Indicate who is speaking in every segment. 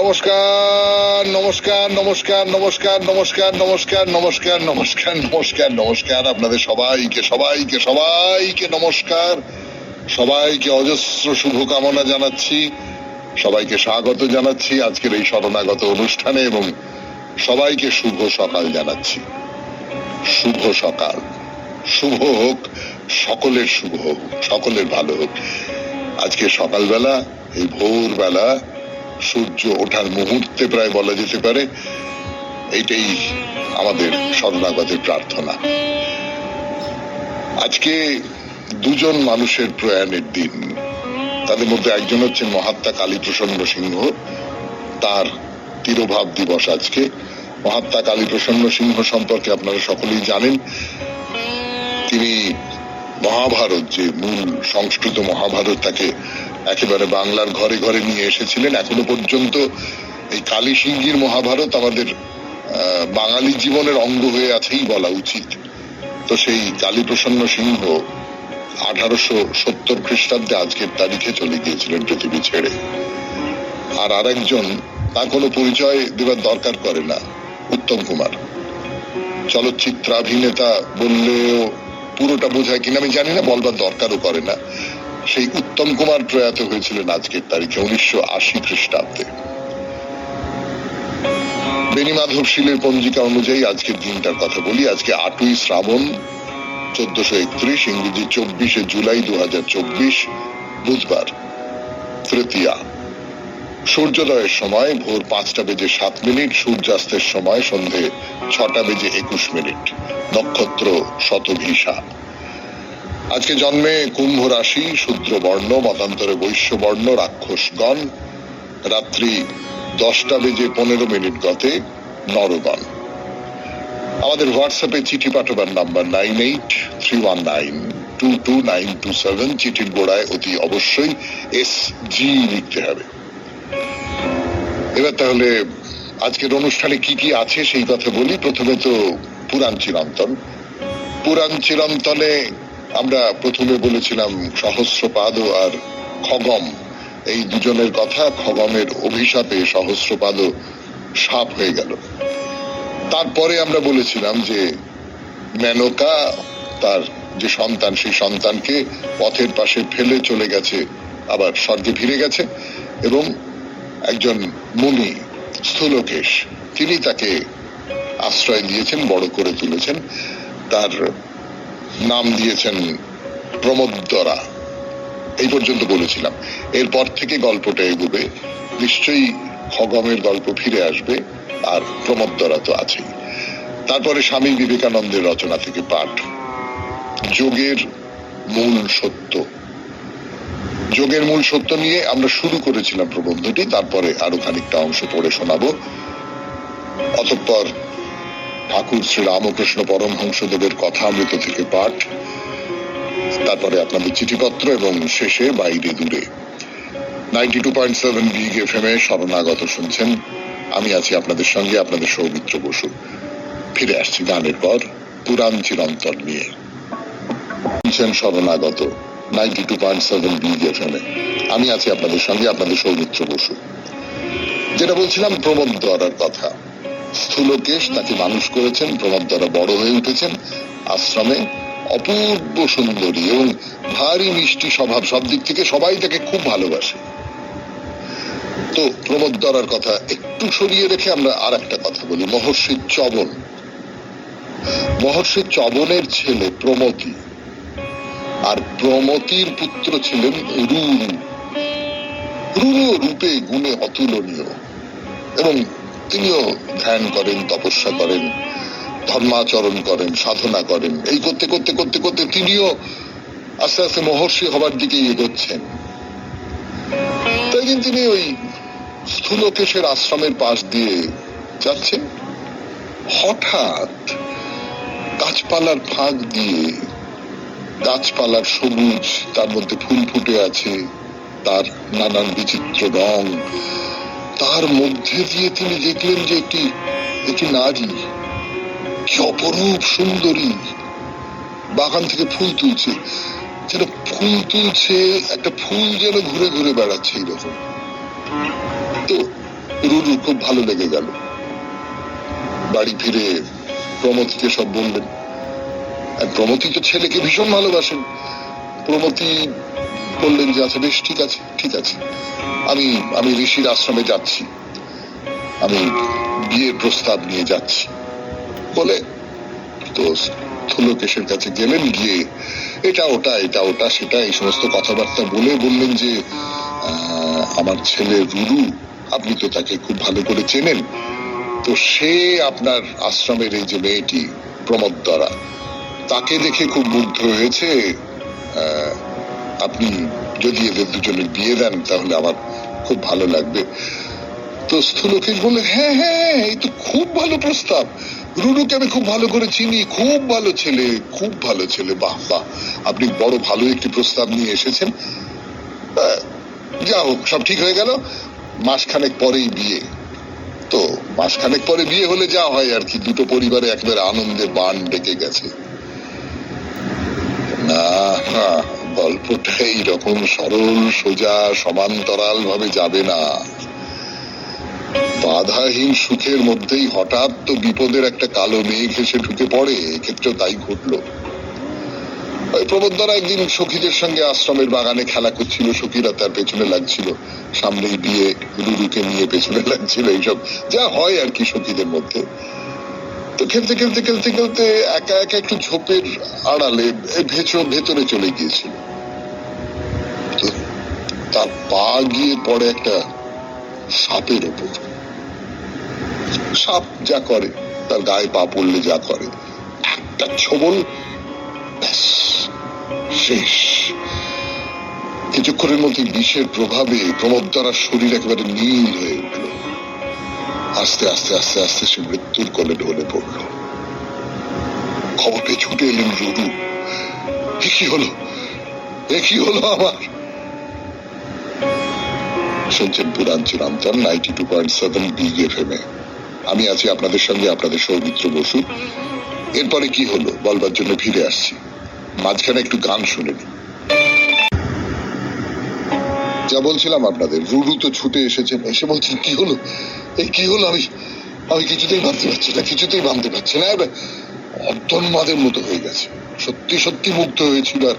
Speaker 1: নমস্কার নমস্কার নমস্কার নমস্কার নমস্কার নমস্কার নমস্কার নমস্কার নমস্কার নমস্কার আপনাদের সবাইকে সবাইকে সবাইকে নমস্কার, সবাইকে অজস্র শুভকামনা জানাচ্ছি, সবাইকে স্বাগত জানাচ্ছি আজকের এই শরণাগত অনুষ্ঠানে এবং সবাইকে শুভ সকাল জানাচ্ছি। শুভ সকাল, শুভ হোক, সকলের শুভ হোক, সকলের ভালো হোক। আজকে সকালবেলা, এই ভোরবেলা সূর্য ওঠার মুহূর্তে প্রায় বলা যেতে পারে, এইটাই আমাদের শরণাগতের প্রার্থনা। আজকে দুজন মানুষের প্রয়াণের দিন। তাদের মধ্যে একজন হচ্ছেন মহাত্মা কালীপ্রসন্ন সিংহ, তার তিরোভাব দিবস আজকে। মহাত্মা কালীপ্রসন্ন সিংহ সম্পর্কে আপনারা সকলেই জানেন। তিনি মহাভারত, যে মূল সংস্কৃত মহাভারত, তাকে একেবারে বাংলার ঘরে ঘরে নিয়ে এসেছিলেন। এখনো পর্যন্ত এই কালী সিংহীর মহাভারত আমাদের বাঙালি জীবনের অঙ্গ হয়ে আছেই বলা উচিত। তো সেই কালীপ্রসন্ন সিংহ 1870 খ্রিস্টাব্দে আজকের তারিখে চলে গিয়েছিলেন পৃথিবী ছেড়ে। আর আরেকজন, তার কোনো পরিচয় দেবার দরকার করে না, উত্তম কুমার। চলচ্চিত্রাভিনেতা বললেও পুরোটা বোঝায় কিনা আমি জানি না, বলবার দরকারও করে না। সেই উত্তম কুমার প্রয়াত হয়েছিলেন আজকের তারিখে 1980 খ্রিস্টাব্দে। বেণীমাধব শীলের পঞ্জিকা অনুযায়ী আজকের দিনটার কথা বলি। আজকে 8ই শ্রাবণ 1431, ইংরেজি 24শে জুলাই 2024, বুধবার, তৃতীয়া। সূর্যোদয়ের সময় ভোর 5:07, সূর্যাস্তের সময় সন্ধে 6:21। নক্ষত্র শতভিসা। আজকে জন্মে কুম্ভ রাশি, শূদ্র বর্ণ, মতান্তরে বৈশ্য বর্ণ, রাক্ষসগণ। রাত্রি 10:15 গতে নরগণ। আমাদের হোয়াটসঅ্যাপে চিঠি পাঠাবার নাম্বার 9831922927। চিঠির গোড়ায় অতি অবশ্যই SG লিখতে হবে। এবার তাহলে আজকের অনুষ্ঠানে কি কি আছে সেই কথা বলি। প্রথমে তো পুরাণ চিরন্তন। পুরাণ চিরন্তনে আমরা প্রথমে বলেছিলাম সহস্রপাদ আর খগম, এই দুজনের কথা। খগমের অভিশাপে সহস্রপাদ সাপ হয়ে গেল। তারপরে আমরা বলেছিলাম যে মেনকা তার যে সন্তান, সেই সন্তানকে পথের পাশে ফেলে চলে গেছে, আবার স্বর্গে ফিরে গেছে। এবং একজন মুনি, স্থূলকেশ, তিনি তাকে আশ্রয় দিয়েছেন, বড় করে তুলেছেন। তার নাম দিয়েছেন প্রমোদরা। এই পর্যন্ত বলেছিলাম। এরপর থেকে গল্পটা এগোবে, নিশ্চয়ই খগমের গল্প ফিরে আসবে, আর প্রমোদরা তো আছেই। তারপরে স্বামী বিবেকানন্দের রচনা থেকে পাঠ, যোগের মূল সত্য। যোগের মূল সত্য নিয়ে আমরা শুরু করেছিলাম প্রবন্ধটি, তারপরে আরো খানিকটা অংশ পড়ে শোনাবো। অতঃপর ঠাকুর শ্রী রামকৃষ্ণ পরমহংসদেবের কথামৃত থেকে পাঠ, তারপরে আপনাদের চিঠিপত্র এবং শেষে বাইরে দূরে। 92.7 বিগ FM এ শরণাগত শুনছেন। আমি আছি আপনাদের সঙ্গে, আপনাদের সৌমিত্র বসু। ফিরে আসছি গানের পর পুরাণ চিরন্তন নিয়ে। শুনছেন শরণাগত 92.7 বিগ FM এ। আমি আছি আপনাদের সঙ্গে, আপনাদের সৌমিত্র বসু। যেটা বলছিলাম প্রমোদরার কথা। স্থূলকেশ তাকে মানুষ করেছেন, প্রমোদরা বড় হয়ে উঠেছেন আশ্রমে। অপূর্ব সুন্দরী এবং ভারী মিষ্টি স্বভাব, সব দিক থেকে সবাই তাকে খুব ভালোবাসে। তো প্রমোদরার কথা একটু সরিয়ে রেখে আমরা আর একটা কথা বলি, মহর্ষি চবন। মহর্ষি চবনের ছেলে প্রমতি, আর প্রমতির পুত্র ছিলেন রুরু। রুরু রূপে গুণে অতুলনীয় এবং তিনিও ধ্যান করেন, তপস্যা করেন, ধর্মাচরণ করেন, সাধনা করেন। এই করতে করতে করতে করতে তিনিও আস্তে আস্তে মহর্ষি হবার দিকে এগোচ্ছেন। তাই তিনি ওই স্থূলকেশের আশ্রমের পাশ দিয়ে যাচ্ছেন। হঠাৎ গাছপালার ফাঁক দিয়ে, গাছপালার সবুজ, তার মধ্যে ফুল ফুটে আছে, তার নানান বিচিত্র রং, তার মধ্যে দিয়ে তিনি দেখলেন যে একটি নারী, কি অপরূপ সুন্দরী, বাগান থেকে ফুল তুলছে। যেন ফুল তুলছে, একটা ফুল যেন ঘুরে ঘুরে বেড়াচ্ছে এইরকম। তো রুরু খুব ভালো লেগে গেল। বাড়ি ফিরে প্রমথকে সব বললেন। আর প্রমথি তো ছেলেকে ভীষণ ভালোবাসেন। প্রমথি বললেন যে আচ্ছা বেশ, ঠিক আছে ঠিক আছে, আমি আমি ঋষির আশ্রমে যাচ্ছি, আমি বিয়ের প্রস্তাব নিয়ে যাচ্ছি বলে তো স্থূলকেশের কাছে গেলেন। গিয়ে এটা ওটা সেটা এই সমস্ত কথাবার্তা বলে বললেন যে আমার ছেলে রুরু, আপনি তো তাকে খুব ভালো করে চেনেন, তো সে আপনার আশ্রমের এই যে মেয়েটি প্রমোদরা, তাকে দেখে খুব মুগ্ধ হয়েছে। আপনি যদি এদের দুজনের বিয়ে দেন তাহলে আমার খুব ভালো লাগবে। তো স্থূলকেশ বলে হ্যাঁ হ্যাঁ, এই তো খুব ভালো প্রস্তাব, রুরুকে আমি খুব ভালো করে চিনি, খুব ভালো ছেলে, খুব ভালো ছেলে, বাহ বাহ, আপনি বড় ভালো একটি প্রস্তাব নিয়ে এসেছেন। যা হোক, সব ঠিক হয়ে গেল। মাসখানেক পরেই বিয়ে। তো মাসখানেক পরে বিয়ে হলে যা হয় আর কি, দুটো পরিবারে একেবারে আনন্দের বান ডেকে গেছে। না, গল্পটা এইরকম সরল সোজা সমান্তরাল ভাবে যাবে না। বাধাহীন সুখের মধ্যেই হঠাৎ তো বিপদের একটা কালো মেঘ এসে ঢুকে পড়ে। এক্ষেত্রেও তাই ঘটলো। প্রমোদরা একদিন সখীদের সঙ্গে আশ্রমের বাগানে খেলা করছিল, সখীরা তার পেছনে লাগছিল, সামনেই বিয়ে, রুরুকে নিয়ে পেছনে লাগছিল, এইসব যা হয় আর কি সখীদের মধ্যে। তো খেলতে খেলতে খেলতে খেলতে একা একা একটু ঝোপের আড়ালে ভেতরে চলে গিয়েছিল। তো তার পা গিয়ে পড়ে একটা সাপের ওপর। সাপ যা করে, তার গায়ে পা পড়লে যা করে, একটা ছোবল, শেষ। কিছুক্ষণের মধ্যে বিষের প্রভাবে প্রমোদরার শরীর একেবারে নীল হয়ে উঠল। আস্তে আস্তে আস্তে আস্তে সে মৃত্যুর কোলে ঢলে পড়ল। খবর পেয়ে ছুটে এলেন রুরু। কি হলো, এ কি হলো আমার? শুনছেন পুরাণ চিরন্তন 92.7 বিগ এফএম এ। আমি আছি আপনাদের সঙ্গে, আপনাদের সৌমিত্র বসু। এরপরে কি হলো বলবার জন্য ফিরে আসছি। মাঝখানে একটু গান শুনে নিন। যা বলছিলাম আপনাদের, রুরু তো ছুটে এসেছেন, এসে বলছেন কি হলো, এই কি হলো, আমি কিছুতেই ভাবতে পারছি না, কিছুতেই ভাবতে পারছি না। অর্ধন্মাদের মতো হয়ে গেছে, সত্যি সত্যি মুগ্ধ হয়েছিল। আর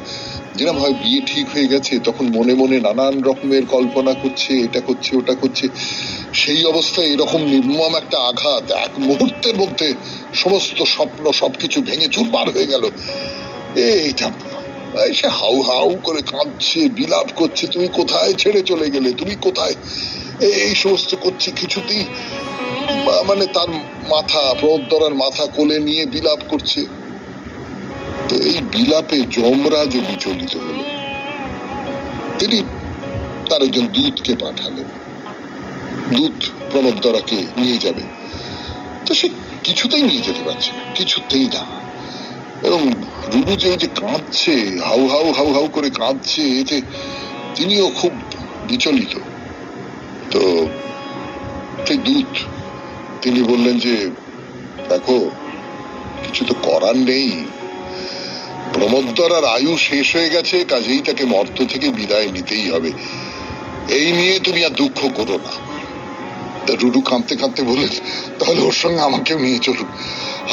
Speaker 1: যেরকম হয় বিয়ে ঠিক হয়ে গেছে, তখন মনে মনে নানান রকমের কল্পনা করছে, এটা করছে ওটা করছে। সেই অবস্থায় এরকম নির্মম একটা আঘাত, এক মুহূর্তের মধ্যে সমস্ত স্বপ্ন সবকিছু ভেঙে চুরমার হয়ে গেল। এইটা সে হাউ হাউ করে কাঁদছে, বিলাপ করছে, তুমি কোথায় ছেড়ে চলে গেলে, তুমি কোথায়, এই সমস্ত করছে। কিছুতেই মানে তার মাথা, প্রমোদরার মাথা কোলে নিয়ে বিলাপ করছে। তো এই বিলাপে যমরাজ বিচলিত হল। তিনি তার একজন দূতকে পাঠালেন, দূত প্রমোদরাকে নিয়ে যাবে। তো সে কিছুতেই নিয়ে যেতে পারছে না, কিছুতেই না। এবং রুরু যে কাঁদছে, হাউ হাউ হাউ হাউ করে কাঁদছে, এতে তিনিও খুব বিচলিত। তো সেই দূত, তিনি বললেন যে দেখো, কিছু তো করার নেই, প্রমোদরার আয়ু শেষ হয়ে গেছে, কাজেই তাকে মর্ত থেকে বিদায় নিতেই হবে, এই নিয়ে তুমি আর দুঃখ করো না। রুরু কাঁদতে কাঁদতে বললেন তাহলে ওর সঙ্গে আমাকেও নিয়ে চলুন,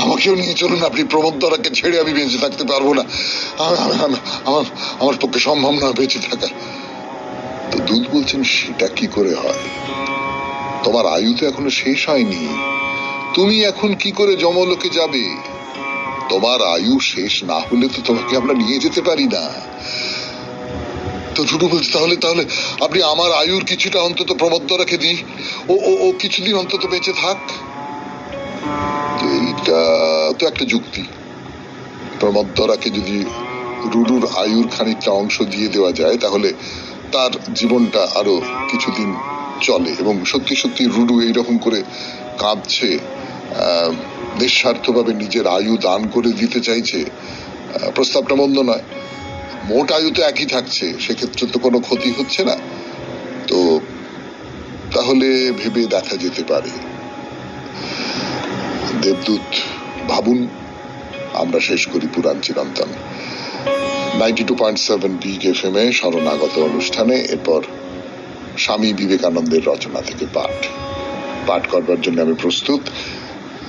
Speaker 1: আমাকেও নিয়ে চলুন, আপনি প্রমোদরাকে ছেড়ে আমি বেঁচে থাকতে পারবো না, আমার পক্ষে সম্ভব নয় বেঁচে থাকা। তো দূত বলছেন সেটা কি করে হয়, তোমার আয়ু তো এখনো শেষ হয়নি, তুমি এখন কি করে যমলোকে যাবে, তোমার আয়ু শেষ না হলে তো তোমাকে আমরা নিয়ে যেতে পারি না। তো রুরু বলছে তাহলে আপনি আমার আয়ুর কিছুটা অন্তত প্রমোদরাকে দিই, ও কিছুদিন অন্তত বেঁচে থাক। এইটা তো একটা যুক্তি। প্রমোদরাকে যদি রুরুর আয়ুর খানিকটা অংশ দিয়ে দেওয়া যায়, তাহলে তার জীবনটা আরো কিছুদিন চলে। এবং সত্যি সত্যি রুরু এইরকম করে কাঁদছে, নিঃস্বার্থভাবে নিজের আয়ু দান করে দিতে চাইছে, প্রস্তাবটা মন্দ নয়। মোট আয়ু তো একই থাকছে, সেক্ষেত্রে তো কোনো ক্ষতি হচ্ছে না। তো তাহলে ভেবে দেখা যেতে পারে। দেবদূত ভাবুন। আমরা শেষ করি পুরাণ চিরন্তন 92.7 বিগ এফএম এ শরণাগত অনুষ্ঠানে। এরপর স্বামী বিবেকানন্দের রচনা থেকে পাঠ। পাঠ করবার জন্য আমি প্রস্তুত।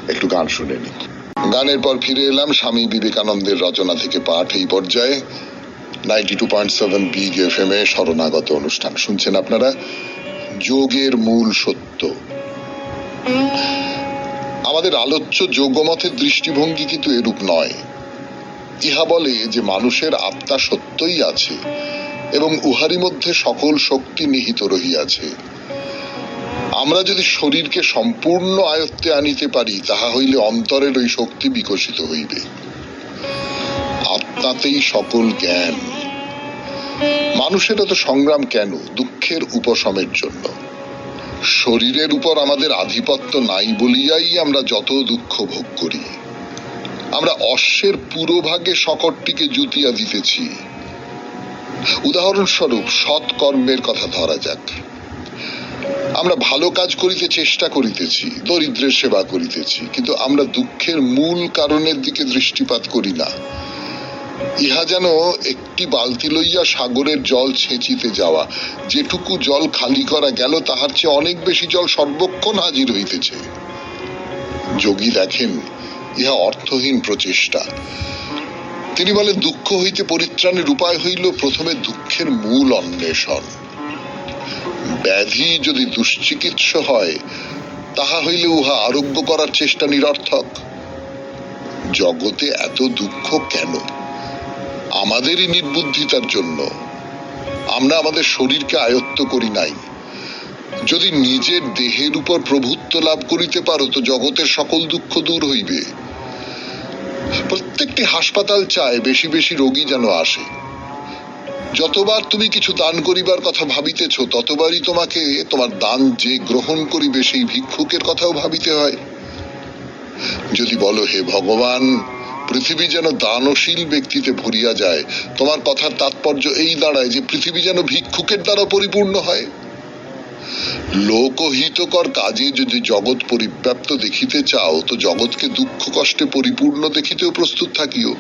Speaker 1: একটু গান শুনে নি। গানের পর ফিরে এলাম স্বামী বিবেকানন্দের রচনা থেকে পাঠ এই পর্যায়ে 92.7 বিগ এফএম এ শরণাগত অনুষ্ঠান শুনছেন আপনারা। যোগের মূল সত্য। আমাদের আলোচ্য যোগমতের দৃষ্টিভঙ্গি কিন্তু এরূপ নয়। ইহা বলে যে মানুষের আত্মা সত্যই আছে এবং উহারই মধ্যে সকল শক্তি নিহিত রহিয়াছে। আমরা যদি শরীরকে সম্পূর্ণ আয়ত্তে আনিতে পারি, তাহা হইলে অন্তরের ওই শক্তি বিকশিত হইবে। আত্মাতেই সকল জ্ঞান। মানুষের এত সংগ্রাম কেন? দুঃখের উপশমের জন্য। শরীরের উপর আমাদের আধিপত্য নাই বলিয়াই আমরা যত দুঃখ ভোগ করি। আমরা অশ্বের পুরোভাগে শকটটিকে জুতিয়া দিতেছি। উদাহরণস্বরূপ সৎকর্মের কথা ধরা যাক। আমরা ভালো কাজ করিতে চেষ্টা করিতেছি, দরিদ্রের সেবা করিতেছি, কিন্তু আমরা দুঃখের মূল কারণের দিকে দৃষ্টিপাত করি না। ইহা যেন একটি বালতি লইয়া সাগরের জল ছেঁচিতে যাওয়া। যেটুকু জল খালি করা গেল, তাহার চেয়ে অনেক বেশি জল সর্বক্ষণ হাজির হইতেছে। যোগী দেখেন ইহা অর্থহীন প্রচেষ্টা। তিনি বলেন, দুঃখ হইতে পরিত্রাণের উপায় হইল প্রথমে দুঃখের মূল অন্বেষণ। ব্যাধি যদি দুশ্চিকিৎস হয়, তাহা হইলে উহা আরোগ্য করার চেষ্টা নিরর্থক। জগতে এত দুঃখ কেন? আমাদেরই নির্বুদ্ধিতার জন্য। আমরা আমাদের শরীরকে আয়ত্ত করি নাই। যদি নিজের দেহের উপর প্রভুত্ব লাভ করিতে পারো, তো জগতের সকল দুঃখ দূর হইবে। প্রত্যেকটি হাসপাতাল চায় বেশি বেশি রোগী যেন আসে। যতবার তুমি কিছু দান করিবার কথা ভাবিতেছ, ততবারই তোমাকে তোমার দান যে গ্রহণ করিবে সেই ভিক্ষুকের কথাও ভাবিতে হয়। যদি বলো, হে ভগবান, পৃথিবী যেন দানশীল ব্যক্তিতে ভরিয়া যায়, তোমার কথার তাৎপর্য এই দাঁড়ায় যে পৃথিবী যেন ভিক্ষুকের দ্বারা পরিপূর্ণ হয়। লোকহিতকর কাজে যদি জগৎ পরিব্যাপ্ত দেখিতে চাও, তো জগৎকে দুঃখ কষ্টে পরিপূর্ণ দেখিতেও প্রস্তুত থাকিও।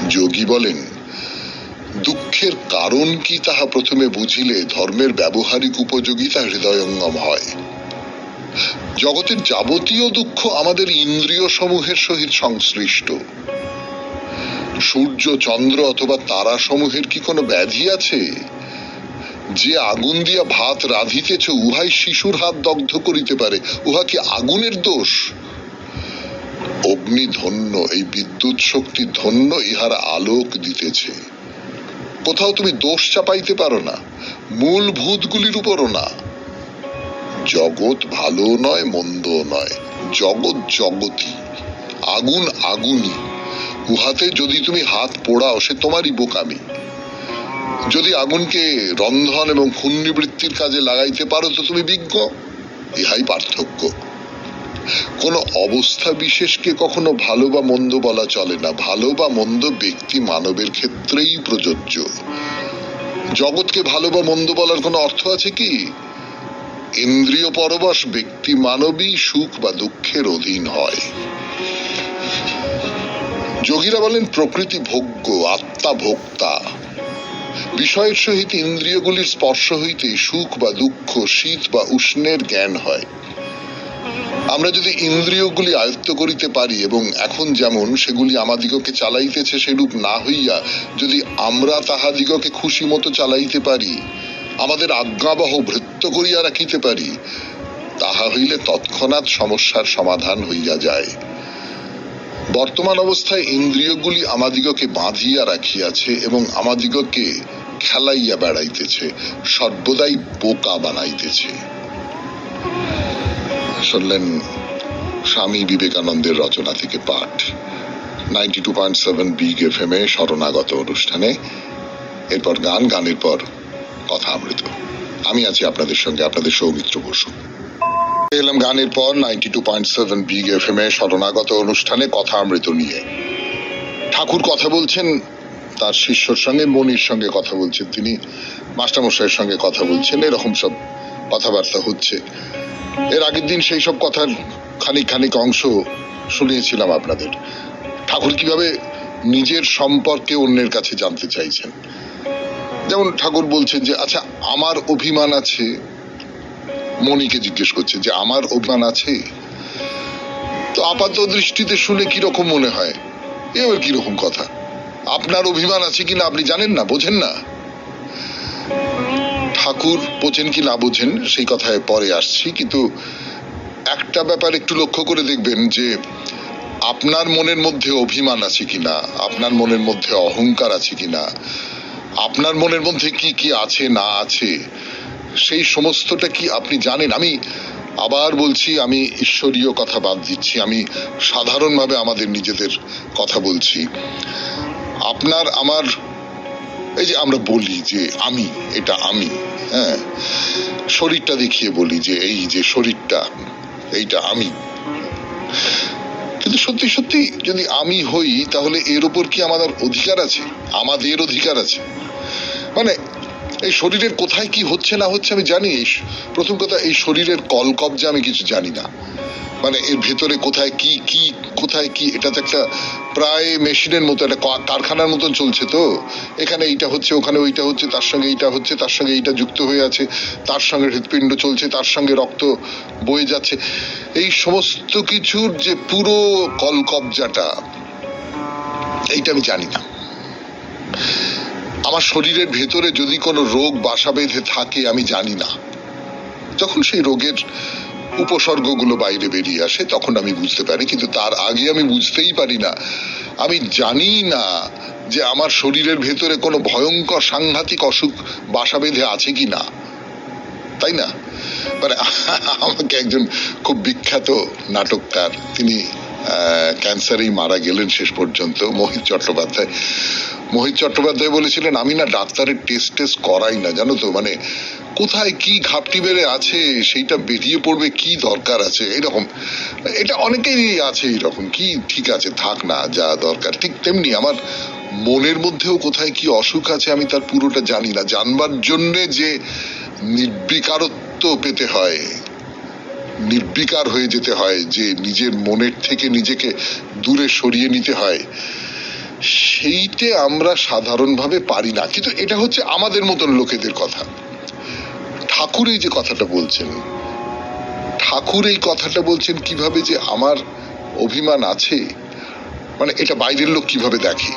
Speaker 1: যোগী বলেন, দুঃখের কারণ কি তাহা প্রথমে বুঝিলে ধর্মের ব্যবহারিক উপযোগিতা হৃদয়ঙ্গম হয়। জগতের যাবতীয় দুঃখ আমাদের ইন্দ্রিয় সমূহের সহিত সংশ্লিষ্ট। সূর্য, চন্দ্র অথবা তারা সমূহের কি কোনো ব্যাধি আছে? যে আগুন দিয়া ভাত রাঁধিতেছ, উহাই শিশুর হাত দগ্ধ করিতে পারে। উহা কি আগুনের দোষ? অগ্নি ধন্য, এই বিদ্যুৎ শক্তি ধন্য, ইহার আলোক দিতেছে। কোথাও তুমি দোষ চাপাইতে পারো না, মূল ভূতগুলির উপরও না। জগৎ ভালো নয়, মন্দ নয়, জগৎ জগতই, আগুন আগুনই। উহাতে যদি তুমি হাত পোড়াও, সে তোমারই বোকামি। যদি আগুনকে রন্ধন এবং খুন নিবৃত্তির কাজে লাগাইতে পারো, তো তুমি বিজ্ঞ। ইহাই পার্থক্য। কোন অবস্থা বিশেষকে কখনো ভালো বা মন্দ বলা চলে না। ভালো বা মন্দ ব্যক্তি মানবের ক্ষেত্রেই প্রযোজ্য। জগৎকে ভালো বা মন্দ বলার কোনো অর্থ আছে কি? ইন্দ্রিয় পরবশ ব্যক্তি মানবী সুখ বা দুঃখের অধীন হয়। যোগীরা বলেন, প্রকৃতি ভোগ্য, আত্মা ভোক্তা। বিষয়ের সহিত ইন্দ্রিয়গুলির স্পর্শ হইতে সুখ বা দুঃখ, শীত বা উষ্ণের জ্ঞান হয়। আমরা যদি ইন্দ্রিয়গুলি আয়ত্ত করিতে পারি এবং এখন যেমন সেগুলি আমাদিগকে চালাইতেছে সেরূপ না হইয়া যদি আমরা তাহাদিগকে খুশি মতো চালাইতে পারি, আমাদের আজ্ঞাবহ ভৃত্য করিয়া রাখিতে পারি, তাহা হইলে তৎক্ষণাৎ সমস্যার সমাধান হইয়া যায়। বর্তমান অবস্থায় ইন্দ্রিয়গুলি আমাদিগকে বাঁধিয়া রাখিয়াছে এবং আমাদিগকে খেলাইয়া বেড়াইতেছে, সর্বদাই বোকা বানাইতেছে। শুনলেন স্বামী বিবেকানন্দের রচনা থেকে পাঠ 92.7 বিগ এফএম এ শরণাগত অনুষ্ঠানে। এরপর গান, গানের পর কথা অমৃত। আমি আছি আপনাদের সঙ্গে, আপনাদের সৌমিত্র বসু। এলাম গানের পর 92.7 বিগ এফএম এ শরণাগত অনুষ্ঠানে কথা অমৃত নিয়ে। ঠাকুর কথা বলছেন তার শিষ্যর সঙ্গে, মনির সঙ্গে কথা বলছেন, তিনি মাস্টারমশাইয়ের সঙ্গে কথা বলছেন, এরকম সব কথাবার্তা হচ্ছে। এর আগের দিন সেই সব কথার খানিক অংশ শুনিয়েছিলাম আপনাদের। ঠাকুর কিভাবে নিজের সম্পর্কে অন্যের কাছে জানতে চাইছেন। যেমন ঠাকুর বলছেন যে, আচ্ছা, আমার অভিমান আছে, মনিকে জিজ্ঞেস করছে যে আমার অভিমান আছে। তো আপাত দৃষ্টিতে শুনে কিরকম মনে হয়, এবার কিরকম কথা? আপনার অভিমান আছে কিনা আপনি জানেন না, বোঝেন না? ঠাকুর বোঝেন কি না বোঝেন সেই কথায় পরে আসছি, কিন্তু একটা ব্যাপার একটু লক্ষ্য করে দেখবেন যে আপনার মনের মধ্যে অভিমান আছে কিনা, আপনার মনের মধ্যে অহংকার আছে কিনা, আপনার মনের মধ্যে কি কি আছে না আছে সেই সমস্তটা কি আপনি জানেন? আমি আবার বলছি, আমি ঈশ্বরীয় কথা বাদ দিচ্ছি, আমি সাধারণভাবে আমাদের নিজেদের কথা বলছি। আপনার আমার, এই যে আমরা বলি যে আমি, এটা আমি, হ্যাঁ, শরীরটা দেখিয়ে বলি যে এই যে শরীরটা, এইটা আমি। কিন্তু সত্যি সত্যি যদি আমি হই তাহলে এর উপর কি আমাদের অধিকার আছে? আমাদের অধিকার আছে? মানে এই শরীরের কোথায় কি হচ্ছে না হচ্ছে আমি জানি। প্রথম কথা, এই শরীরের কলকবজা আমি কিছু জানি না। মানে এর ভেতরে কোথায় কি কি কোথায় কি, এটা তো একটা প্রায় মেশিনের মতো, একটা কারখানার মতন চলছে। তো এখানে এইটা হচ্ছে, ওখানে ওইটা হচ্ছে, তার সঙ্গে এইটা হচ্ছে, তার সঙ্গে এইটা যুক্ত হয়ে আছে, তার সঙ্গে হৃৎপিণ্ড চলছে, তার সঙ্গে রক্ত বয়ে যাচ্ছে। এই সমস্ত কিছুর যে পুরো কলকবজাটা, এইটা আমি জানি না। আমার শরীরের ভেতরে যদি কোনো রোগ বাসা বেঁধে থাকে আমি জানি না। যখন সেই রোগের উপসর্গগুলো বাইরে বেরিয়ে আসে তখন আমি বুঝতে পারি, কিন্তু তার আগে আমি বুঝতেই পারি না। আমি জানি না যে আমার শরীরের ভেতরে কোনো ভয়ঙ্কর সাংঘাতিক অসুখ বাসা বেঁধে আছে কি না, তাই না? মানে আমাকে একজন খুব বিখ্যাত নাটককার, তিনি ক্যান্সারেই মারা গেলেন শেষ পর্যন্ত, মোহিত চট্টোপাধ্যায় বলেছিলেন, আমি না ডাক্তারের টেস্ট করাই না, জানো তো। মানে কোথায় কি ঘাপটি বেড়ে আছে সেইটা বেরিয়ে পড়বে, কি দরকার আছে এরকম। এটা অনেকেরই আছে এরকম, কি ঠিক আছে থাক না, যা দরকার। ঠিক তেমনি আমার মনের মধ্যেও কোথায় কি অসুখ আছে আমি তার পুরোটা জানি না। জানবার জন্যে যে নির্বিকারত্ব পেতে হয়, নির্বিকার হয়ে যেতে হয়, যে নিজের মনের থেকে নিজেকে দূরে সরিয়ে নিতে হয়, সেইটা আমরা সাধারণভাবে পারি না। কিন্তু এটা হচ্ছে আমাদের মতন লোকেদের কথা। ঠাকুর এই যে কথাটা বলছেন, ঠাকুর এই কথাটা বলছেন কিভাবে যে আমার অভিমান আছে, মানে এটা বাইরের লোক কিভাবে দেখে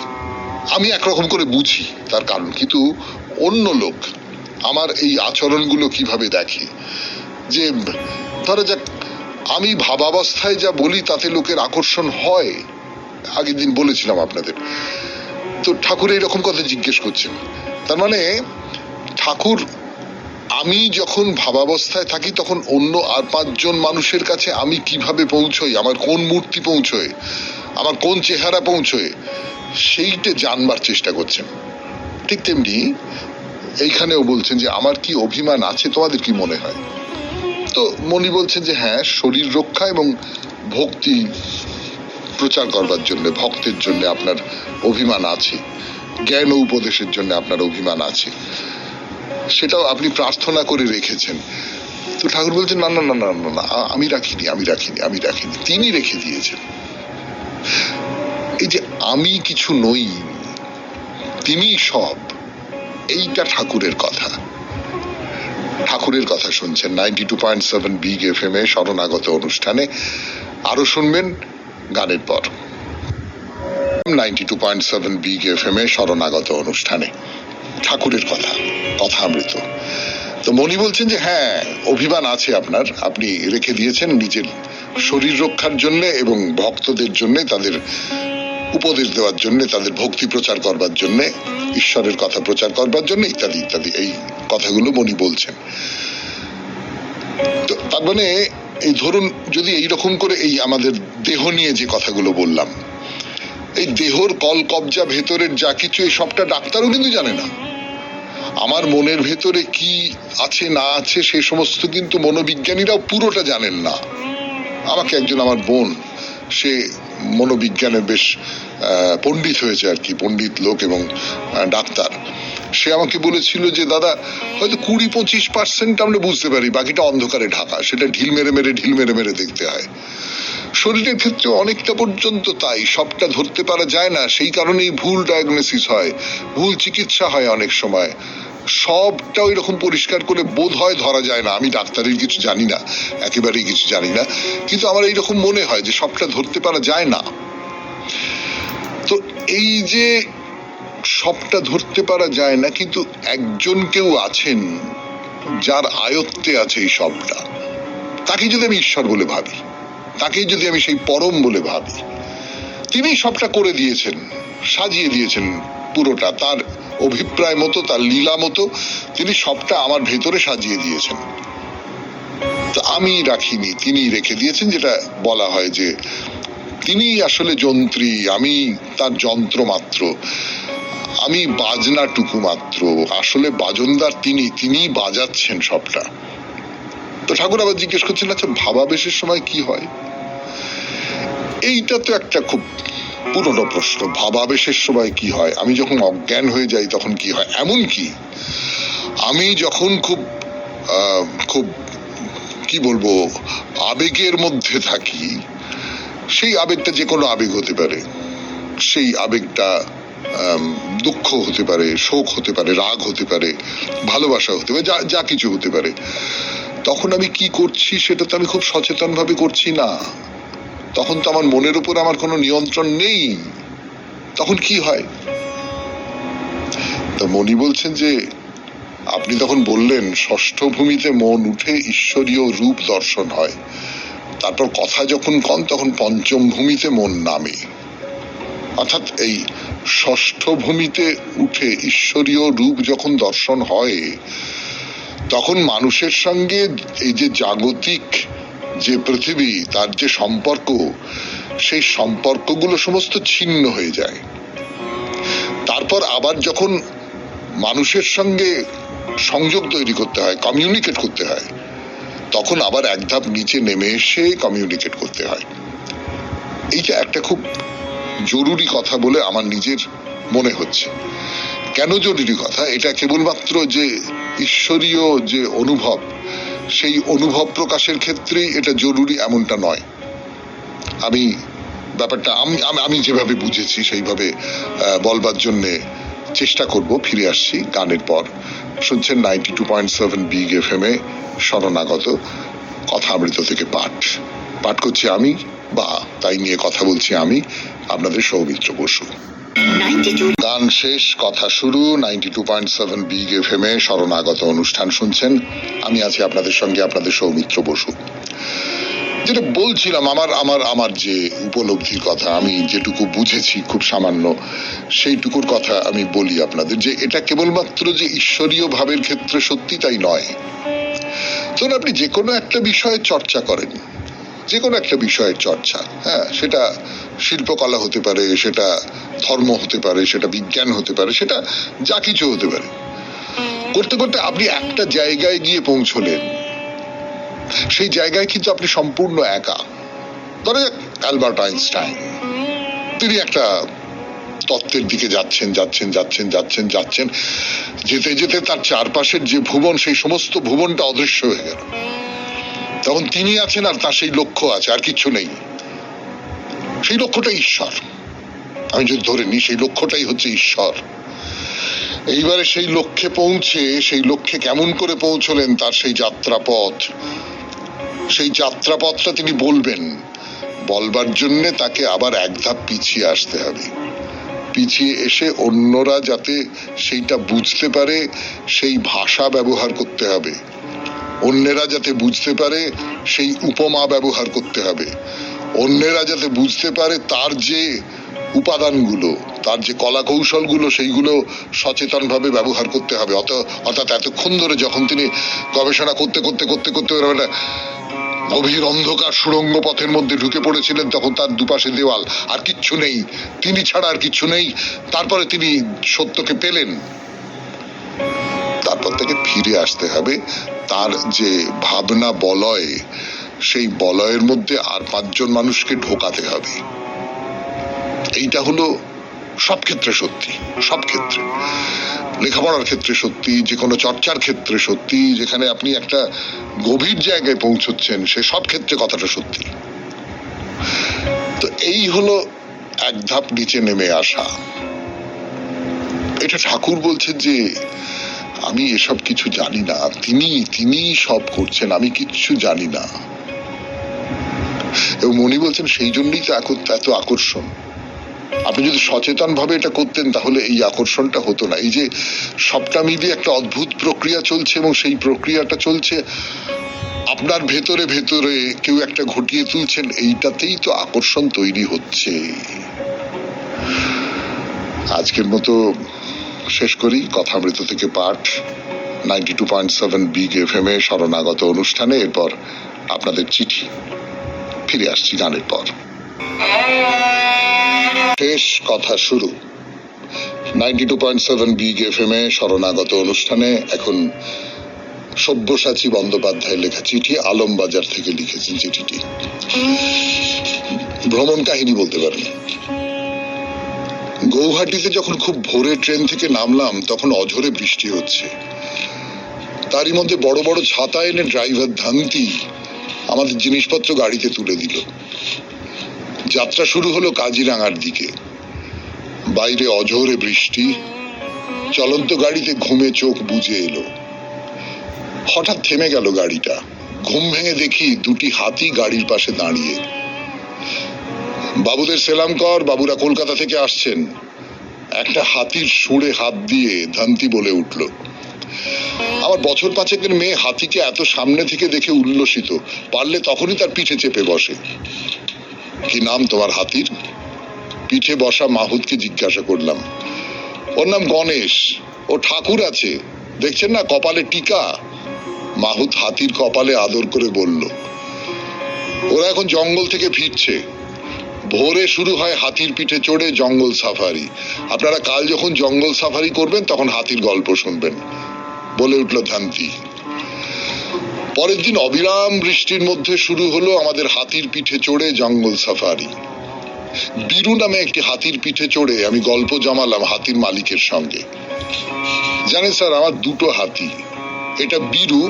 Speaker 1: আমি একরকম করে বুঝি তার কারণ, কিন্তু অন্য লোক আমার এই আচরণগুলো কিভাবে দেখে, যে ধরা যাক আমি ভাবাবস্থায় যা বলি তাতে লোকের আকর্ষণ হয়, আগের দিন বলেছিলাম আপনাদের। তো ঠাকুর এইরকম কথা জিজ্ঞেস করছেন, তার মানে ঠাকুর, আমি যখন ভাবাবস্থায় থাকি তখন অন্য আর 5 জন মানুষের কাছে আমি কিভাবে পৌঁছই, আমার কোন মূর্তি পৌঁছয়, আমার কোন চেহারা পৌঁছয়, সেইটা জানবার চেষ্টা করছেন। ঠিক তেমনি এইখানেও বলছেন যে আমার কি অভিমান আছে, তোমাদের কি মনে হয়? তো মনি বলছেন যে হ্যাঁ, শরীর রক্ষা এবং ভক্তি প্রচার করবার জন্য, ভক্তের জন্য আপনার অভিমান আছে, জ্ঞান ও উপদেশের জন্য আপনার অভিমান আছে, সেটাও আপনি প্রার্থনা করে রেখেছেন। তো ঠাকুর বলছেন না না না না না, আমি রাখিনি, তিনি রেখে দিয়েছেন। এই যে আমি কিছু নই, তিনি সব, এইটা ঠাকুরের কথা। ঠাকুরের কথা শুনছেন 92.7 বিগ FM এ শরণাগত অনুষ্ঠানে। আরো শুনবেন গানের পর। 92.7 বিগ FM এ শরণাগত অনুষ্ঠানে ঠাকুরের কথা, কথামৃত। তো মনি বলছেন যে হ্যাঁ, অভিমান আছে আপনার, আপনি রেখে দিয়েছেন নিজের শরীর রক্ষার জন্য এবং ভক্তদের জন্য, তাদের উপদেশ দেওয়ার জন্য, তাদের ভক্তি প্রচার করবার জন্য, ঈশ্বরের কথা প্রচার করবার জন্য, ইত্যাদি ইত্যাদি। এই কথাগুলো মনি বলছেন। তো তার মানে এই ধরুন, যদি এইরকম করে এই আমাদের দেহ নিয়ে যে কথাগুলো বললাম, এই দেহর কলকবজা ভেতরের যা কিছু, এই সবটা ডাক্তারও কিন্তু জানে না। আমার মনের ভেতরে কি আছে না আছে সে সমস্ত কিন্তু মনোবিজ্ঞানীরাও পুরোটা জানেন না। আমাকে একজন, আমার বোন, সে মনোবিজ্ঞানে বেশ পণ্ডিত হয়েছে আর কি, পণ্ডিত লোক এবং ডাক্তার, সে আমাকে বলেছিল যে দাদা, হয়তো 20-25% আমরা বুঝতে পারি, বাকিটা অন্ধকারে ঢাকা, সেটা ঢিল মেরে মেরে দেখতে হয়। শরীরের ক্ষেত্রে অনেকটা পর্যন্ত তাই, সবটা ধরতে পারা যায় না, সেই কারণেই ভুল ডায়াগনোসিস হয়, ভুল চিকিৎসা হয় অনেক সময়, সবটা ওই রকম পরিষ্কার করে বোধ হয় ধরা যায় না। আমি ডাক্তারের কিছু জানি না, একেবারেই কিছু জানি না, কিন্তু আমার এইরকম মনে হয় যে সবটা ধরতে পারা যায় না। তো এই যে সবটা ধরতে পারা যায় না, কিন্তু একজন কেউ আছেন যার আয়ত্তে আছে এই সবটা, তাকে যদি আমি ঈশ্বর বলে ভাবি, তাকে যদি আমি সেই পরম বলে ভাবি, তিনি সবটা করে দিয়েছেন, সাজিয়ে দিয়েছেন পুরোটা, তার অভিপ্রায় মতো, তার লীলা মতো তিনি সবটা আমার ভেতরে সাজিয়ে দিয়েছেন। তো আমি রাখিনি, তিনি রেখে দিয়েছেন। যেটা বলা হয় যে তিনি আসলে যন্ত্রী, আমি তার যন্ত্র মাত্র, আমি বাজনাটুকু মাত্র, আসলে বাজনদার তিনি বাজাচ্ছেন সবটা। তো ঠাকুর আবার জিজ্ঞেস করছেন, আচ্ছা ভাবাবেশের সময় কি হয়? এইটা তো একটা খুব পুরনো প্রশ্ন। ভাবাবেশের সময় কি হয়? আমি যখন অজ্ঞান হয়ে যাই তখন কি হয়? এমন কি আমি যখন খুব খুব কি বলবো আবেগের মধ্যে থাকি, সেই আবেগটা যে কোনো আবেগ হতে পারে, সেই আবেগটা দুঃখ হতে পারে, শোক হতে পারে, রাগ হতে পারে, ভালোবাসা হতে পারে, যা কিছু হতে পারে, তখন আমি কি করছি সেটা তো আমি খুব সচেতন ভাবে করছি না। তখন তো আমার মনের উপর আমার কোনো নিয়ন্ত্রণ নেই। তখন কি হয়? তা মনি বলছেন যে আপনি তখন বললেন ষষ্ঠ ভূমিতে মন উঠে ঈশ্বরীয় রূপ দর্শন হয়, তারপর কথা যখন কন তখন পঞ্চম ভূমিতে মন নামে। অর্থাৎ এই ষষ্ঠ ভূমিতে উঠে ঈশ্বরীয় রূপ যখন দর্শন হয়, তখন মানুষের সঙ্গে এই যে জাগতিক যে পৃথিবী, তার যে সম্পর্ক, সেই সম্পর্কগুলো সমস্ত ছিন্ন হয়ে যায়। তারপর আবার যখন মানুষের সঙ্গে সংযোগ তৈরি করতে হয়, কমিউনিকেট করতে হয়, তখন আবার এক ধাপ নিচে নেমে এসে কমিউনিকেট করতে হয়। এইটা একটা খুব জরুরি কথা বলে আমার নিজের মনে হচ্ছে। কেন জরুরি কথা? এটা কেবলমাত্র যে ঈশ্বরীয় যে অনুভব, সেই অনুভব প্রকাশের ক্ষেত্রেই এটা জরুরি এমনটা নয়। আমি ব্যাপারটা আমি যেভাবে বুঝেছি সেইভাবে বলবার জন্য চেষ্টা করব। ফিরে আসছি গানের পর। শুনছেন 92.7 বিগ FM এ শরণাগত, কথামৃত থেকে পাঠ করছি আমি, বা তাই নিয়ে কথা বলছি আমি, আপনাদের সৌমিত্র বসু। গান শেষ, কথা শুরু। 92.7 বিগ FM এ শরণাগত অনুষ্ঠান শুনছেন। আমি আছি আপনাদের সঙ্গে, আপনাদের সৌমিত্র বসু। যেটা বলছিলাম, আমার যে উপলব্ধির কথা, আমি যেটুকু বুঝেছি খুব সামান্য, সেইটুকুর কথা আমি বলি আপনাদের, যে এটা কেবলমাত্র যে ঈশ্বরীয় ভাবের ক্ষেত্রে সত্যি তাই নয়। ধরুন আপনি যে কোনো একটা বিষয়ের চর্চা করেন, যে কোনো একটা বিষয়ের চর্চা, হ্যাঁ, সেটা শিল্পকলা হতে পারে, সেটা ধর্ম হতে পারে, সেটা বিজ্ঞান হতে পারে, সেটা যা কিছু হতে পারে, করতে করতে আপনি একটা জায়গায় গিয়ে পৌঁছলেন। সেই জায়গায় কিন্তু আপনি সম্পূর্ণ একা। ধরা যাক অ্যালবার্ট আইনস্টাইন, তিনি একটা তত্ত্বের দিকে যাচ্ছেন, যেতে যেতে তার চারপাশের যে ভুবন, সেই সমস্ত ভুবনটা অদৃশ্য হয়ে গেল। তখন তিনি আছেন আর তার সেই লক্ষ্য আছে, আর কিচ্ছু নেই। সেই লক্ষ্যটা ঈশ্বর। আমি যদি ধরে নিই সেই লক্ষ্যটাই হচ্ছে ঈশ্বর। এইবারে সেই লক্ষ্যে পৌঁছে, সেই লক্ষ্যে কেমন করে পৌঁছলেন, তার সেই যাত্রাপথ, সেই যাত্রাপথটা তিনি বলবেন। বলবার জন্য তাকে আবার এক ধাপ পিছিয়ে আসতে হবে। পিছিয়ে এসে অন্যরা যাতে সেইটা বুঝতে পারে সেই ভাষা ব্যবহার করতে হবে, অন্যেরা যাতে বুঝতে পারে সেই উপমা ব্যবহার করতে হবে, অন্যেরা যাতে বুঝতে পারে তার যে উপাদানগুলো, তার যে কলা কৌশলগুলো, সেইগুলো সচেতন ভাবে ব্যবহার করতে হবে। অর্থাৎ এতক্ষণ ধরে যখন তিনি গবেষণা করতে গভীর অন্ধকার সুড়ঙ্গ পথের মধ্যে ঢুকে পড়েছিলেন, তখন তার দুপাশে দেওয়াল, আর কিচ্ছু নেই, তিনি ছাড়া আর কিচ্ছু নেই। তারপরে তিনি সত্যকে পেলেন। তারপর থেকে ফিরে আসতে হবে তার যে ভাবনা বলয়, সেই বলয়ের মধ্যে আর 5 জন মানুষকে ঢোকাতে হবে। এইটা হলো সব ক্ষেত্রে সত্যি, সব ক্ষেত্রে, লেখাপড়ার ক্ষেত্রে সত্যি, যে কোনো চর্চার ক্ষেত্রে সত্যি, যেখানে আপনি একটা গভীর জায়গায় পৌঁছচ্ছেন সে সব ক্ষেত্রে কথাটা সত্যি। তো এই হলো এক ধাপ নিচে নেমে আসা। এটা ঠাকুর বলছেন যে আমি এসব কিছু জানি না, তিনি সব করছেন, আমি কিচ্ছু জানি না। এবং মনি বলছেন সেই জন্যই তো এত আকর্ষণ। আপনি যদি সচেতন ভাবে এটা করতেন তাহলে এই আকর্ষণটা হতো না। এই যে সবটা মিলিয়ে একটা অদ্ভুত প্রক্রিয়া চলছে, এবং সেই প্রক্রিয়াটা চলছে আপনার ভেতরে ভেতরে কেউ একটা ঘটিয়ে তুলছেন, এইটাতেই তো আকর্ষণ তৈরি হচ্ছে। আজকের মতো শেষ করি কথামৃত থেকে পাঠ 92.7 বিগ এফএম এ শরণাগত অনুষ্ঠানে। এরপর আপনাদের চিঠি। ফিরে আসছি গানের পর। শেষ কথা শুরু 92.7 বিগ এফএম এ শরণাগত অনুষ্ঠানে। এখন সব্যসাচী বন্দ্যোপাধ্যায়ের লেখা চিঠি, আলমবাজার থেকে লিখেছেন চিঠিটি। ভ্রমণ কাহিনী বলতে পারেন। গৌহাটিতে যখন খুব ভোরে ট্রেন থেকে নামলাম তখন অঝরে বৃষ্টি হচ্ছে। তারই মধ্যে বড় বড় ছাতা এনে ড্রাইভার ধান্তি আমাদের জিনিসপত্র গাড়িতে তুলে দিল। যাত্রা শুরু হলো কাজিরাঙার দিকে। বাইরে অঝরে বৃষ্টি, চলন্ত গাড়িতে ঘুমে চোখ বুজে এলো। হঠাৎ থেমে গেল গাড়িটা। ঘুম ভেঙে দেখি দুটি হাতি গাড়ির পাশে দাঁড়িয়ে। বাবুদের সেলাম কর, বাবুরা কলকাতা থেকে আসছেন। একটা হাতির সুরে হাত দিয়ে ধান্তি বলে উঠল। আমার বছর পাঁচেকের মেয়ে হাতিকে এত সামনে থেকে দেখে উল্লসিত, পারলে তখনই তার পিঠে চেপে বসে। কি নাম তোমার হাতির? পিঠে বসা মাহুতকে জিজ্ঞাসা করলাম। ওর নাম গণেশ, ও ঠাকুর আছে, দেখছেন না কপালে টিকা। মাহুত হাতির কপালে আদর করে বলল, ওরা এখন জঙ্গল থেকে ফিরছে। ভোরে শুরু হয় হাতির পিঠে চড়ে জঙ্গল সাফারি। আপনারা কাল যখন জঙ্গল সাফারি করবেন তখন হাতির গল্প শুনবেন, বলে উঠল ধান্তি। পরের দিন অবিরাম বৃষ্টির মধ্যে শুরু হলো আমাদের হাতির পিঠে চড়ে জঙ্গল সাফারি। বীরু নামে একটি হাতির পিঠে চড়ে আমি গল্প জমালাম হাতির মালিকের সঙ্গে। জানেন স্যার, আমার দুটো হাতি, এটা বীরু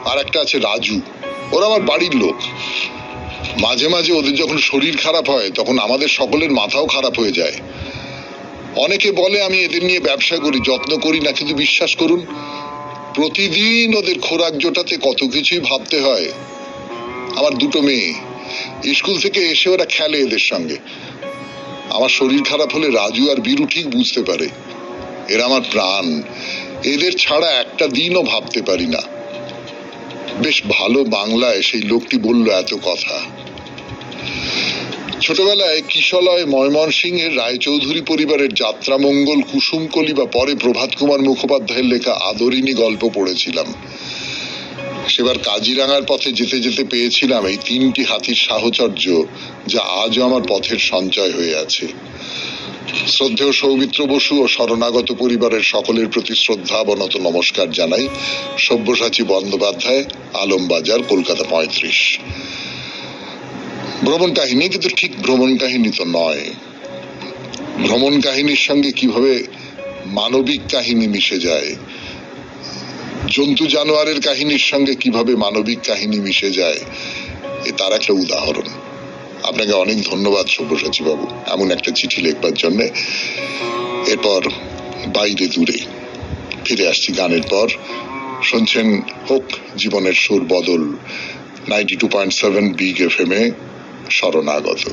Speaker 1: আর একটা আছে রাজু। ওরা আমার বাড়ির লোক। মাঝে মাঝে ওদের যখন শরীর খারাপ হয় তখন আমাদের সকলের মাথাও খারাপ হয়ে যায়। অনেকে বলে আমি এদের নিয়ে ব্যবসা করি, যত্ন করি না, কিন্তু বিশ্বাস করুন প্রতিদিন ওদের খোরাক জোটাতে কত কিছুই ভাবতে হয়। আমার দুটো মেয়ে, স্কুল থেকে এসে ওরা খেলে এদের সঙ্গে। আমার শরীর খারাপ হলে রাজু আর বীরু ঠিক বুঝতে পারে, এরা আমার প্রাণ। এদের ছাড়া একটা দিনও ভাবতে পারি না। বেশ ভালো বাংলায় সেই লোকটি বলল এত কথা। ছোটবেলায় কিশলয় ময়মনসিংহের রায়চৌধুরী পরিবারের যাত্রা মঙ্গল কুসুমকলি বা পরে প্রভাত কুমার মুখোপাধ্যায়ের লেখা আদরিনী গল্প পড়েছিলাম। সেবার কাজিরাঙার পথে যেতে যেতে পেয়েছিলাম এই তিনটি হাতির সাহচর্য, যা আজও আমার পথের সঞ্চয় হয়ে আছে। শ্রদ্ধেয় সৌমিত্র বসু ও শরণাগত পরিবারের সকলের প্রতি শ্রদ্ধাবনত নমস্কার জানাই। সব্যসাচী বন্দ্যোপাধ্যায়, আলমবাজার, কলকাতা 35। ভ্রমণ কাহিনী, কিন্তু ঠিক ভ্রমণ কাহিনী তো নয়। ভ্রমণ কাহিনীর সঙ্গে কিভাবে মানবিক কাহিনী মিশে যায়, জন্তু জানোয়ারের কাহিনীর সঙ্গে কিভাবে মানবিক কাহিনী মিশে যায়, তার একটা উদাহরণ। আপনাকে অনেক ধন্যবাদ সব্যসাচী বাবু এমন একটা চিঠি লিখবার জন্য। এরপর বাইরে দূরে ফিরে আসছি গানের পর। শুনছেন হোক জীবনের সুর বদল 92.7 বিগ এফএম এ শরণাগত।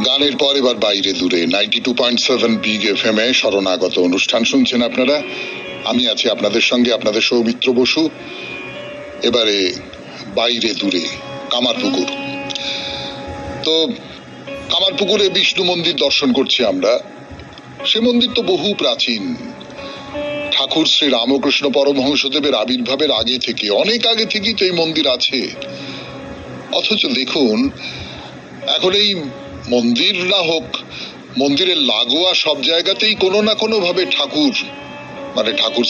Speaker 1: গানের পর এবার বাইরে দূরে 92.7 বিগ এফএম এ শরণাগত অনুষ্ঠান শুনছেন আপনারা। আমি আছি আপনাদের সঙ্গে, আপনাদের সৌমিত্র বসু। এবারে বাইরে দূরে কামারপুকুর। তো কামারপুকুরে বিষ্ণু মন্দির দর্শন করছি আমরা। সে মন্দির তো বহু প্রাচীন। ঠাকুর শ্রী রামকৃষ্ণ পরমহংসদেবের আবির্ভাবের আগে থেকে, অনেক আগে থেকেই তো এই মন্দির আছে। অথচ দেখুন এখন এই মন্দির না হোক, মন্দিরের লাগোয়া সব জায়গাতেই কোনো না কোনো ভাবে ঠাকুর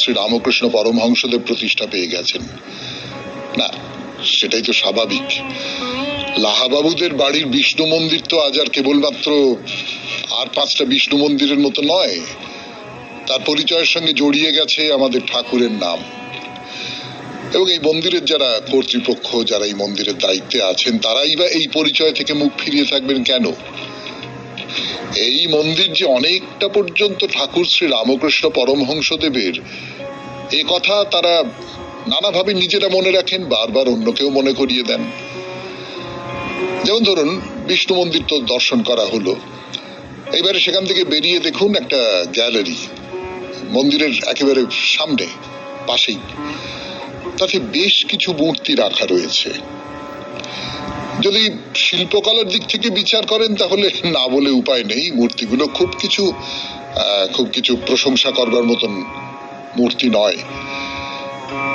Speaker 1: শ্রী রামকৃষ্ণ পরমহংসদেব প্রতিষ্ঠা পেয়ে গেছেন। না, সেটাই তো স্বাভাবিক। লাহাবাবুদের বাড়ির বিষ্ণু মন্দির তো আজ আর কেবলমাত্র আর 5টা বিষ্ণু মন্দিরের মতো নয়, তার পরিচয়ের সঙ্গে জড়িয়ে গেছে আমাদের ঠাকুরের নাম। এবং এই মন্দিরের যারা কর্তৃপক্ষ, যারা এই মন্দিরের দায়িত্বে আছেন, তারাই বা এই পরিচয় থেকে মুখ ফিরিয়ে থাকবেন কেন? এই মন্দির যে অনেকটা পর্যন্ত ঠাকুর শ্রী রামকৃষ্ণ পরমহংসদেবের, এ কথা তারা নানাভাবে নিজেরা মনে রাখেন, বারবার অন্যকেও মনে করিয়ে দেন। যেমন ধরুন, বিষ্ণু মন্দির তো দর্শন করা হলো, এইবারে সেখান থেকে বেরিয়ে দেখুন একটা গ্যালারি মন্দিরের একেবারে সামনে, পাশেই, তাতে বেশ কিছু মূর্তি রাখা রয়েছে। যদি শিল্পকলার দিক থেকে বিচার করেন তাহলে না বলে উপায় নেই, মূর্তিগুলো খুব কিছু প্রশংসা করবার মতন মূর্তি নয়।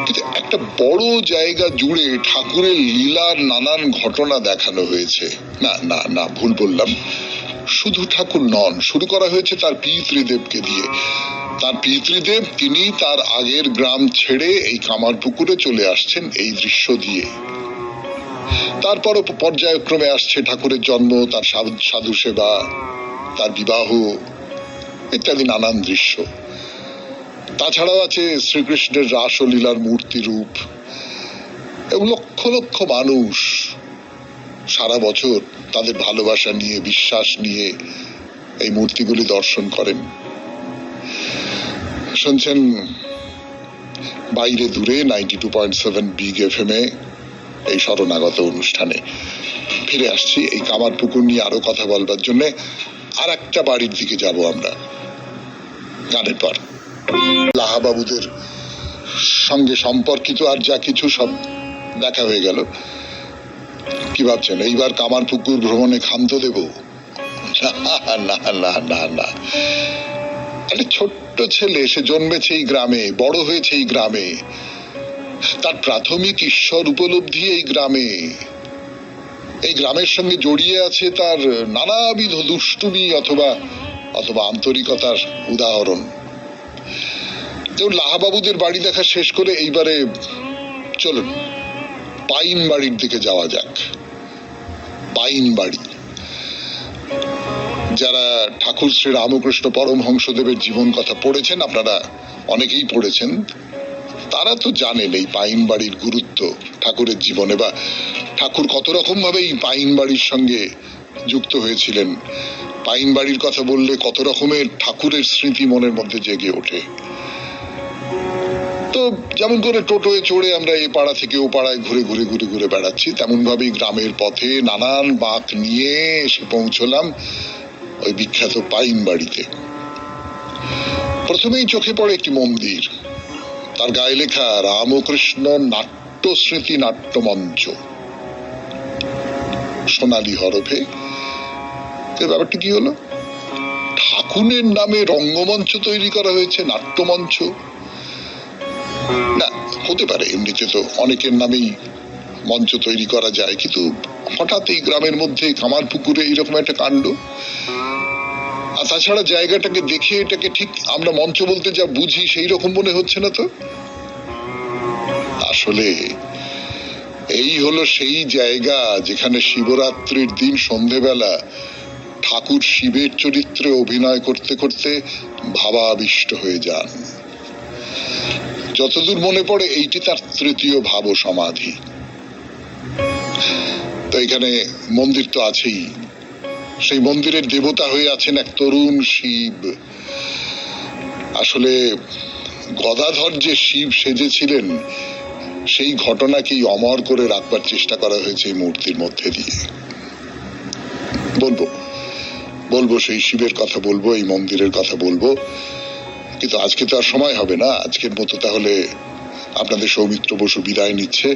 Speaker 1: কিন্তু একটা বড় জায়গা জুড়ে ঠাকুরের লীলার নানান ঘটনা দেখানো হয়েছে। না না না, ভুল বললাম, শুধু ঠাকুর নন, শুরু করা হয়েছে তার পিতৃদেবকে দিয়ে। তার পিতৃদেব তিনি তার আগের গ্রাম ছেড়ে এই কামারপুকুরে চলে আসছেন এই দৃশ্য দিয়ে। তারপরও পর্যায়ক্রমে আসছে ঠাকুরের জন্ম, তার সাধু সেবা, তার বিবাহ ইত্যাদি নানান দৃশ্য। তাছাড়াও আছে শ্রীকৃষ্ণের রাসলীলার মূর্তি রূপ। লক্ষ লক্ষ মানুষ সারা বছর তাদের ভালোবাসা নিয়ে, বিশ্বাস নিয়ে এই মূর্তিগুলি দর্শন করেন। শুনছেন বাইরে দূরে 92.7 বিগ FM এ এই শরণাগত অনুষ্ঠানে। ফিরে আসছি এই কামারপুকুর নিয়ে আরো কথা বলবার জন্য। আর একটা বাড়ির দিকে যাব আমরা গানের পর। লাহাবাবুদের সঙ্গে সম্পর্কিত আর যা কিছু সব দেখা হয়ে গেল। কি ভাবছেন, এইবার কামারপুকুর ভ্রমণে ক্ষান্ত দেব? না না না না, একটা ছোট্ট ছেলে, সে জন্মেছে এই গ্রামে, বড় হয়েছে এই গ্রামে, তার প্রাথমিক ঈশ্বর উপলব্ধি এই গ্রামে। এই গ্রামের সঙ্গে জড়িয়ে আছে তার নানাবিধ দুষ্টুমি অথবা আন্তরিকতার উদাহরণ। লাহাবাবুদের বাড়ি দেখা শেষ করে এইবারে চলুন পাইন বাড়ির দিকে যাওয়া যাক। পাইন বাড়ি, যারা ঠাকুর শ্রী রামকৃষ্ণ পরমহংসদেবের জীবন কথা পড়েছেন, আপনারা অনেকেই পড়েছেন, তারা তো জানেন এই পাইন বাড়ির গুরুত্ব ঠাকুরের জীবনে, বা ঠাকুর কত রকম ভাবে এই পাইন বাড়ির সঙ্গে যুক্ত হয়েছিলেন। পাইন বাড়ির কথা বললে কত রকমের ঠাকুরের স্মৃতি মনের মধ্যে জেগে ওঠে। তো যেমন করে টোটোয় চড়ে আমরা এ পাড়া থেকে ও পাড়ায় ঘুরে ঘুরে ঘুরে ঘুরে বেড়াচ্ছি, তেমন ভাবেই গ্রামের পথে নানান বাঁক নিয়ে এসে পৌঁছলাম ওই বিখ্যাত পাইন বাড়িতে। প্রথমেই চোখে পড়ে একটি মন্দির, তার গায়ে লেখা রামকৃষ্ণ নাট্য স্মৃতি নাট্যমঞ্চ, সোনালী হরফে। ব্যাপারটা কি হলো, ঠাকুরের নামে রঙ্গমঞ্চ তৈরি করা হয়েছে, নাট্যমঞ্চ। না, হতে পারে এমনিতে তো অনেকের নামেই মঞ্চ তৈরি করা যায়, কিন্তু হঠাৎ এই গ্রামের মধ্যে কামারপুকুরে এইরকম একটা কাণ্ড। আর তাছাড়া জায়গাটাকে দেখে এটাকে ঠিক আমরা মঞ্চ বলতে যা বুঝি সেই রকম মনে হচ্ছে না তো। আসলে এই হলো সেই জায়গা যেখানে শিবরাত্রির দিন সন্ধেবেলা ঠাকুর শিবের চরিত্রে অভিনয় করতে করতে ভাবাবিষ্ট হয়ে যান। যতদূর মনে পড়ে এইটি তার তৃতীয় ভাব সমাধি। তো এখানে মন্দির তো আছেই, সেই মন্দিরের দেবতা হয়ে আছেন এক তরুণ শিব। আসলে গদাধর যে শিব সেজেছিলেন সেই ঘটনাকেই অমর করে রাখবার চেষ্টা করা হয়েছে এই মূর্তির মধ্যে দিয়ে। বলবো সেই শিবের কথা বলবো, এই মন্দিরের কথা বলবো, কিন্তু আজকে তো আর সময় হবে না। আজকের মতো তাহলে আপনাদের সৌমিত্র বসু বিদায় নিচ্ছে।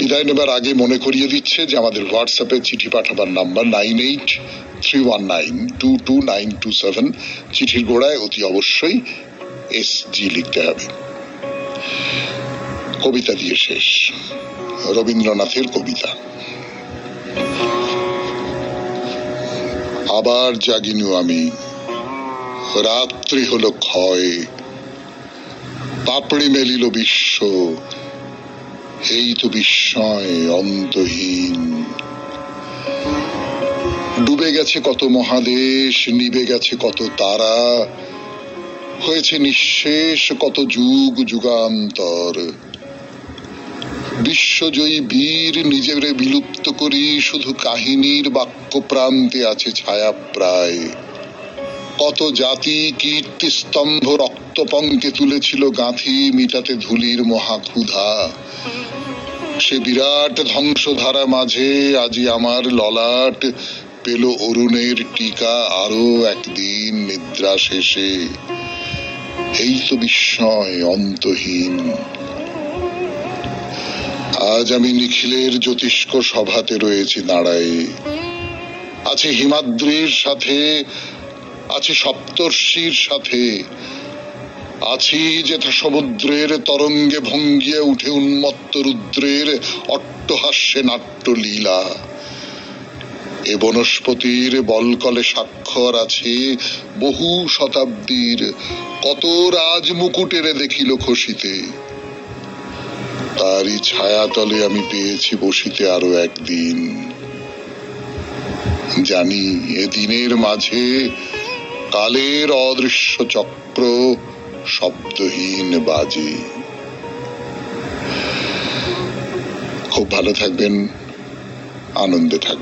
Speaker 1: বিদায় নেবার আগে মনে করিয়ে দিচ্ছে যে আমাদের হোয়াটসঅ্যাপে চিঠি পাঠাবার নাম্বার 9831922927। চিঠির গোড়ায় অতি অবশ্যই SG লিখতে হবে। কবিতা দিয়ে শেষ, রবীন্দ্রনাথের কবিতা। আবার জাগিনু আমি, রাত্রি হলো ক্ষয়, পাপড়ি মেলিল বিশ্ব, এই তো বিস্ময় অন্তহীন। ডুবে গেছে কত মহাদেশ, নিবে গেছে কত তারা, হয়েছে নিঃশেষ কত যুগ যুগান্তর। বিশ্বজয়ী বীর নিজেরে বিলুপ্ত করি, শুধু কাহিনীর বাক্য প্রান্তে আছে ছায়া প্রায়। কত জাতি কীর্তি স্তম্ভ রক্ত পঙ্কে তুলেছিল গাঁথি, মিটাতে ধুলির মহাক্ষুধা। সে বিরাট ধ্বংসধারা মাঝে আজি আমার ললাট পেল অরুণের টিকা আরো একদিন নিদ্রা শেষে। এই তো বিস্ময় অন্তহীন। আজ আমি নিখিলের জ্যোতিষ্ক সভাতে রয়েছি দাঁড়ায়। আছে হিমাদ্রির সাথে, আছে সপ্তর্ষির সাথে, আছি যেথা সমুদ্রের তরঙ্গে ভঙ্গিয়ে উঠে উন্মত্ত রুদ্রের অট্টহাস্যে নাট্য লীলা। এ বনস্পতির বলকলে স্বাক্ষর আছে বহু শতাব্দীর, কত রাজমুকুটেরে দেখিল খসিতে। তারই ছায়াতলে আমি পেয়েছি বসিতে আরো একদিন। জানি এ দিনের মাঝে কালের অদৃশ্য চক্র শব্দহীন বাজে। খুব ভালো থাকবেন, আনন্দে থাকবেন।